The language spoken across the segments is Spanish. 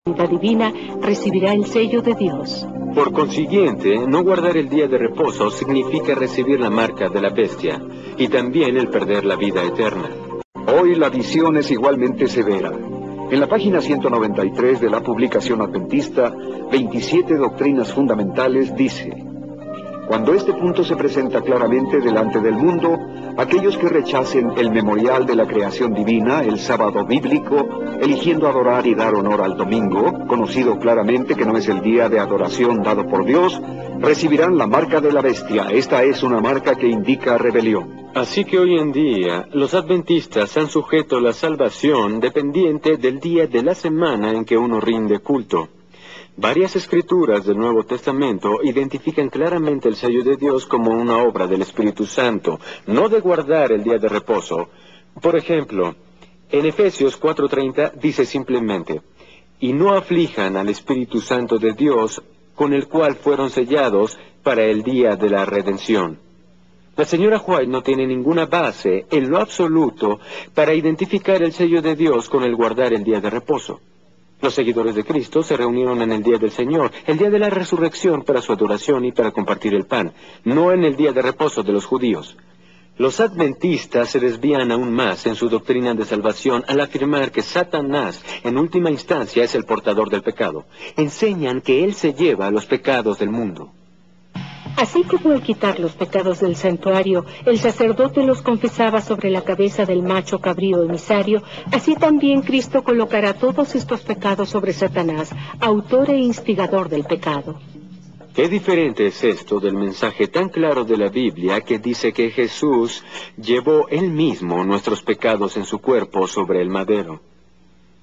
vida divina recibirá el sello de Dios. Por consiguiente, no guardar el día de reposo significa recibir la marca de la bestia, y también el perder la vida eterna. Hoy la visión es igualmente severa. En la página 193 de la publicación adventista, 27 doctrinas fundamentales dice: cuando este punto se presenta claramente delante del mundo, aquellos que rechacen el memorial de la creación divina, el sábado bíblico, eligiendo adorar y dar honor al domingo, conocido claramente que no es el día de adoración dado por Dios, recibirán la marca de la bestia. Esta es una marca que indica rebelión. Así que hoy en día, los adventistas han sujeto la salvación dependiente del día de la semana en que uno rinde culto. Varias escrituras del Nuevo Testamento identifican claramente el sello de Dios como una obra del Espíritu Santo, no de guardar el día de reposo. Por ejemplo, en Efesios 4:30 dice simplemente: y no aflijan al Espíritu Santo de Dios, con el cual fueron sellados para el día de la redención. La señora White no tiene ninguna base en lo absoluto para identificar el sello de Dios con el guardar el día de reposo. Los seguidores de Cristo se reunieron en el día del Señor, el día de la resurrección, para su adoración y para compartir el pan, no en el día de reposo de los judíos. Los adventistas se desvían aún más en su doctrina de salvación al afirmar que Satanás, en última instancia, es el portador del pecado. Enseñan que él se lleva los pecados del mundo. Así como al quitar los pecados del santuario, el sacerdote los confesaba sobre la cabeza del macho cabrío emisario, así también Cristo colocará todos estos pecados sobre Satanás, autor e instigador del pecado. Qué diferente es esto del mensaje tan claro de la Biblia que dice que Jesús llevó él mismo nuestros pecados en su cuerpo sobre el madero.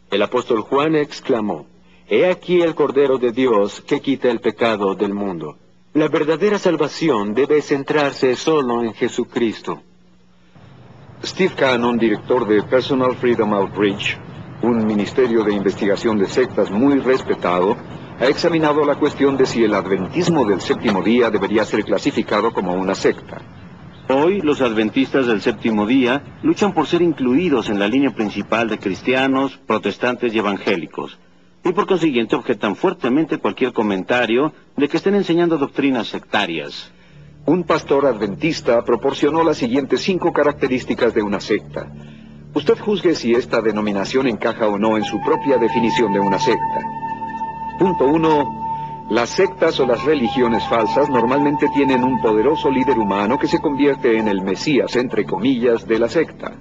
El apóstol Juan exclamó: «He aquí el Cordero de Dios que quita el pecado del mundo». La verdadera salvación debe centrarse solo en Jesucristo. Steve Cannon, director de Personal Freedom Outreach, un ministerio de investigación de sectas muy respetado, ha examinado la cuestión de si el adventismo del séptimo día debería ser clasificado como una secta. Hoy, los adventistas del séptimo día luchan por ser incluidos en la línea principal de cristianos, protestantes y evangélicos, y por consiguiente objetan fuertemente cualquier comentario de que estén enseñando doctrinas sectarias. Un pastor adventista proporcionó las siguientes 5 características de una secta. Usted juzgue si esta denominación encaja o no en su propia definición de una secta. Punto 1. Las sectas o las religiones falsas normalmente tienen un poderoso líder humano que se convierte en el Mesías, entre comillas, de la secta.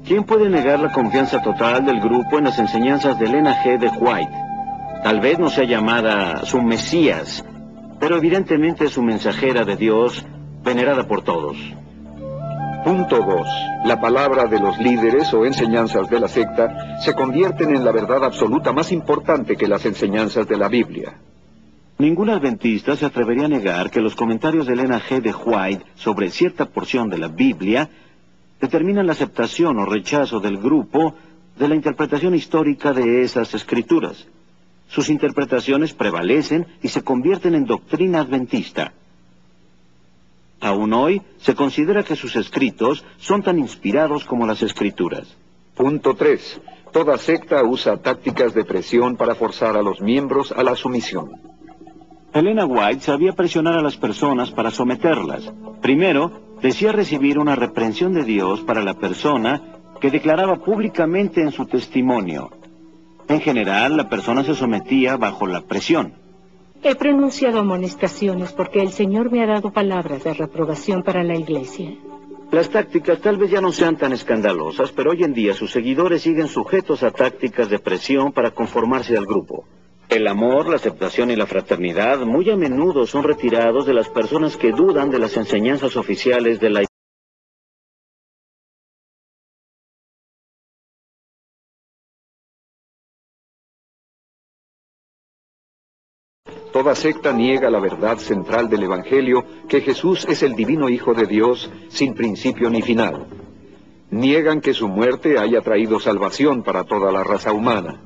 ¿Quién puede negar la confianza total del grupo en las enseñanzas de Elena G. de White? Tal vez no sea llamada su Mesías, pero evidentemente es su mensajera de Dios, venerada por todos. Punto 2. La palabra de los líderes o enseñanzas de la secta se convierten en la verdad absoluta más importante que las enseñanzas de la Biblia. Ningún adventista se atrevería a negar que los comentarios de Elena G. de White sobre cierta porción de la Biblia determinan la aceptación o rechazo del grupo de la interpretación histórica de esas escrituras. Sus interpretaciones prevalecen y se convierten en doctrina adventista. Aún hoy, se considera que sus escritos son tan inspirados como las escrituras. Punto 3. Toda secta usa tácticas de presión para forzar a los miembros a la sumisión. Elena White sabía presionar a las personas para someterlas. Primero, decía recibir una reprensión de Dios para la persona que declaraba públicamente en su testimonio. En general, la persona se sometía bajo la presión. He pronunciado amonestaciones porque el Señor me ha dado palabras de reprobación para la iglesia. Las tácticas tal vez ya no sean tan escandalosas, pero hoy en día sus seguidores siguen sujetos a tácticas de presión para conformarse al grupo. El amor, la aceptación y la fraternidad muy a menudo son retirados de las personas que dudan de las enseñanzas oficiales de la iglesia. Toda secta niega la verdad central del Evangelio, que Jesús es el divino Hijo de Dios, sin principio ni final. Niegan que su muerte haya traído salvación para toda la raza humana.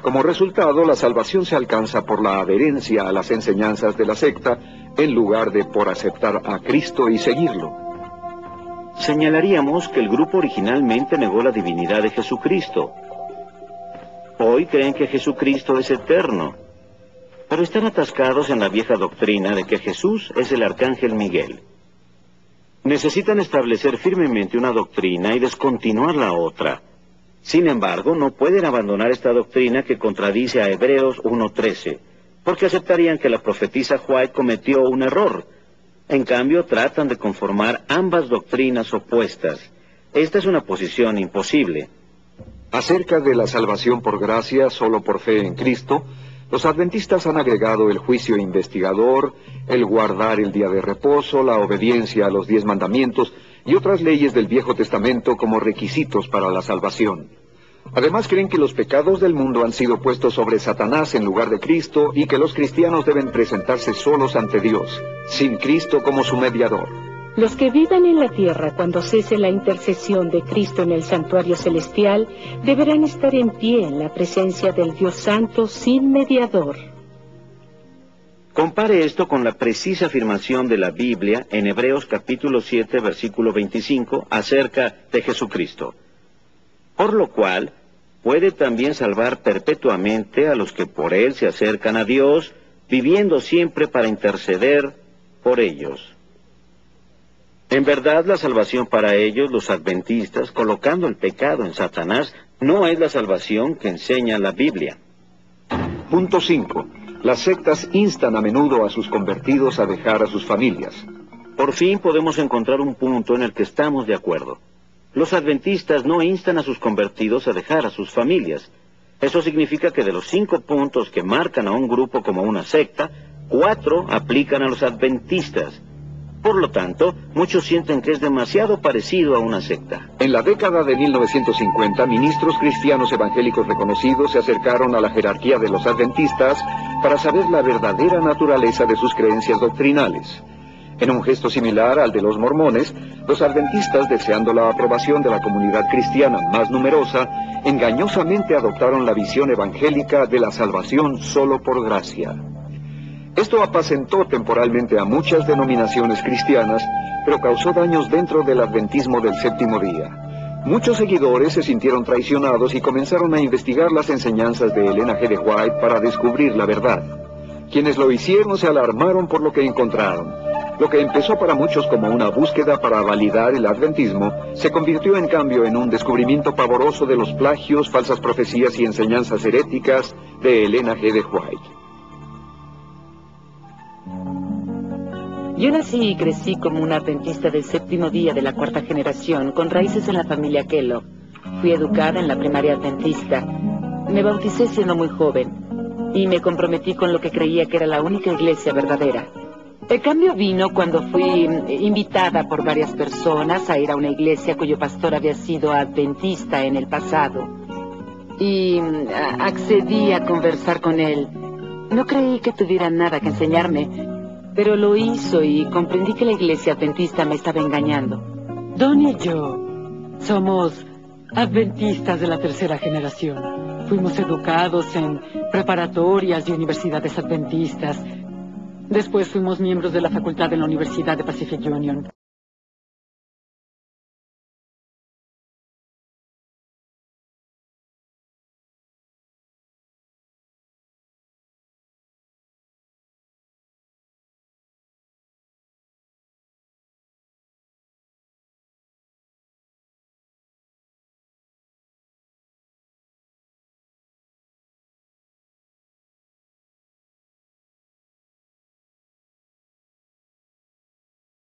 Como resultado, la salvación se alcanza por la adherencia a las enseñanzas de la secta, en lugar de por aceptar a Cristo y seguirlo. Señalaríamos que el grupo originalmente negó la divinidad de Jesucristo. Hoy creen que Jesucristo es eterno, pero están atascados en la vieja doctrina de que Jesús es el arcángel Miguel. Necesitan establecer firmemente una doctrina y descontinuar la otra. Sin embargo, no pueden abandonar esta doctrina que contradice a Hebreos 1:13, porque aceptarían que la profetisa White cometió un error. En cambio, tratan de conformar ambas doctrinas opuestas. Esta es una posición imposible. Acerca de la salvación por gracia solo por fe en Cristo, los adventistas han agregado el juicio investigador, el guardar el día de reposo, la obediencia a los 10 mandamientos y otras leyes del Viejo Testamento como requisitos para la salvación. Además creen que los pecados del mundo han sido puestos sobre Satanás en lugar de Cristo y que los cristianos deben presentarse solos ante Dios, sin Cristo como su mediador. Los que vivan en la tierra cuando cese la intercesión de Cristo en el santuario celestial deberán estar en pie en la presencia del Dios Santo sin mediador. Compare esto con la precisa afirmación de la Biblia en Hebreos capítulo 7, versículo 25, acerca de Jesucristo. Por lo cual, puede también salvar perpetuamente a los que por Él se acercan a Dios, viviendo siempre para interceder por ellos. En verdad, la salvación para ellos, los adventistas, colocando el pecado en Satanás, no es la salvación que enseña la Biblia. Punto 5. Las sectas instan a menudo a sus convertidos a dejar a sus familias. Por fin podemos encontrar un punto en el que estamos de acuerdo. Los adventistas no instan a sus convertidos a dejar a sus familias. Eso significa que de los 5 puntos que marcan a un grupo como una secta, 4 aplican a los adventistas. Por lo tanto, muchos sienten que es demasiado parecido a una secta. En la década de 1950, ministros cristianos evangélicos reconocidos se acercaron a la jerarquía de los adventistas para saber la verdadera naturaleza de sus creencias doctrinales. En un gesto similar al de los mormones, los adventistas, deseando la aprobación de la comunidad cristiana más numerosa, engañosamente adoptaron la visión evangélica de la salvación solo por gracia. Esto apacentó temporalmente a muchas denominaciones cristianas, pero causó daños dentro del adventismo del séptimo día. Muchos seguidores se sintieron traicionados y comenzaron a investigar las enseñanzas de Elena G. de White para descubrir la verdad. Quienes lo hicieron se alarmaron por lo que encontraron. Lo que empezó para muchos como una búsqueda para validar el adventismo, se convirtió en cambio en un descubrimiento pavoroso de los plagios, falsas profecías y enseñanzas heréticas de Elena G. de White. Yo nací y crecí como una adventista del séptimo día de la 4ª generación, con raíces en la familia Kellogg. Fui educada en la primaria adventista. Me bauticé siendo muy joven y me comprometí con lo que creía que era la única iglesia verdadera. El cambio vino cuando fui invitada por varias personas a ir a una iglesia cuyo pastor había sido adventista en el pasado. Y accedí a conversar con él. No creí que tuviera nada que enseñarme, pero lo hizo y comprendí que la iglesia adventista me estaba engañando. Don y yo somos adventistas de la 3ª generación. Fuimos educados en preparatorias y universidades adventistas. Después fuimos miembros de la facultad en la Universidad de Pacific Union.